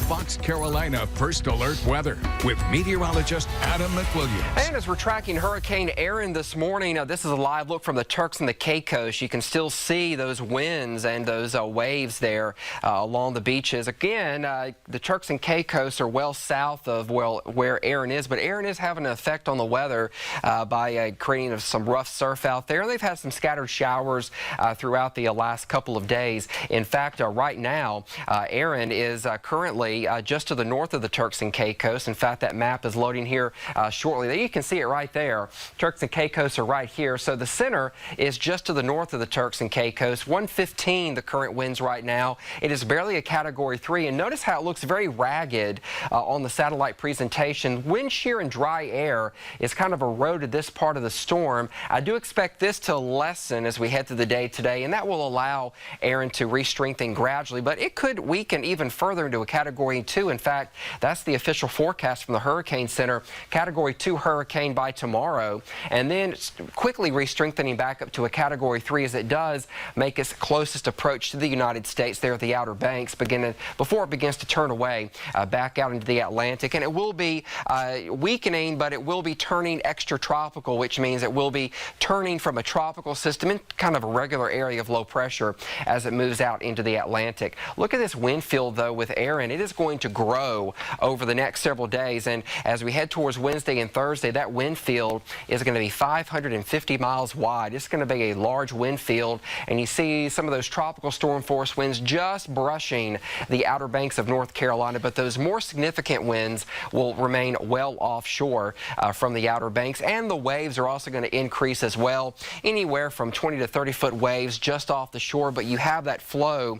Fox Carolina First Alert Weather with meteorologist Adam McWilliams. And as we're tracking Hurricane Erin this morning, this is a live look from the Turks and the Caicos. You can still see those winds and those waves there along the beaches. Again, the Turks and Caicos are well south of where Erin is, but Erin is having an effect on the weather by creating some rough surf out there. And they've had some scattered showers throughout the last couple of days. In fact, right now, Erin is currently just to the north of the Turks and Caicos. In fact, that map is loading here shortly. There you can see it right there. Turks and Caicos are right here. So the center is just to the north of the Turks and Caicos. 115 the current winds right now. It is barely a Category 3. And notice how it looks very ragged on the satellite presentation. Wind shear and dry air is kind of eroded this part of the storm. I do expect this to lessen as we head through the day today, and that will allow Erin to re-strengthen gradually, but it could weaken even further into a Category 2. In fact, that's the official forecast from the Hurricane Center. Category 2 hurricane by tomorrow, and then quickly re-strengthening back up to a Category 3 as it does make its closest approach to the United States there at the Outer Banks, before it begins to turn away back out into the Atlantic. And it will be weakening, but it will be turning extratropical, which means it will be turning from a tropical system in kind of a regular area of low pressure as it moves out into the Atlantic. Look at this wind field, though, with Erin. It is going to grow over the next several days, and as we head towards Wednesday and Thursday, that wind field is going to be 550 miles wide. It's going to be a large wind field, and you see some of those tropical storm force winds just brushing the Outer Banks of North Carolina, but those more significant winds will remain well offshore from the Outer Banks, and the waves are also going to increase as well, anywhere from 20 to 30-foot waves just off the shore. But you have that flow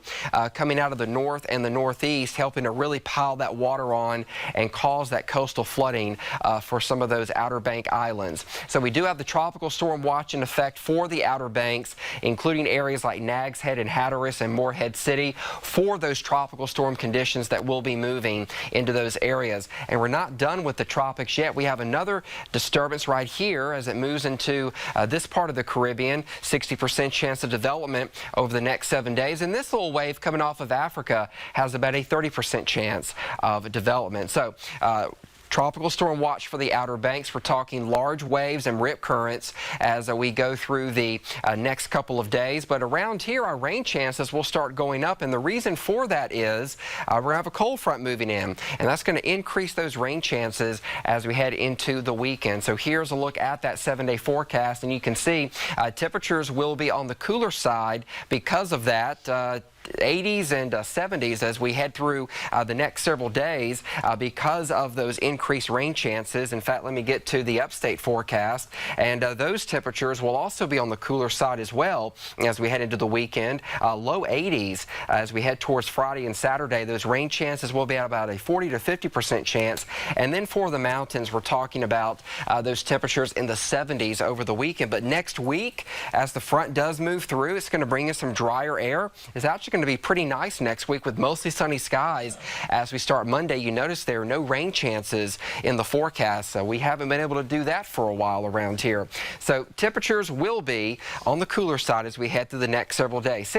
coming out of the north and the northeast, helping to really pile that water on and cause that coastal flooding for some of those Outer Bank islands. So we do have the tropical storm watch in effect for the Outer Banks, including areas like Nags Head and Hatteras and Morehead City, for those tropical storm conditions that will be moving into those areas. And we're not done with the tropics yet. We have another disturbance right here as it moves into this part of the Caribbean. 60% chance of development over the next 7 days. And this little wave coming off of Africa has about a 30% chance of development. So tropical storm watch for the Outer Banks. We're talking large waves and rip currents as we go through the next couple of days. But around here, our rain chances will start going up. And the reason for that is we're going to have a cold front moving in, and that's going to increase those rain chances as we head into the weekend. So here's a look at that 7-day forecast, and you can see temperatures will be on the cooler side because of that. 80s and 70s as we head through the next several days because of those increased rain chances. In fact, let me get to the Upstate forecast, and those temperatures will also be on the cooler side as well as we head into the weekend. Low 80s as we head towards Friday and Saturday. Those rain chances will be at about a 40 to 50% chance. And then for the mountains, we're talking about those temperatures in the 70s over the weekend. But next week, as the front does move through, it's going to bring us some drier air. It's actually going to be pretty nice next week with mostly sunny skies as we start Monday. You notice there are no rain chances in the forecast, so we haven't been able to do that for a while around here. So temperatures will be on the cooler side as we head through the next several days.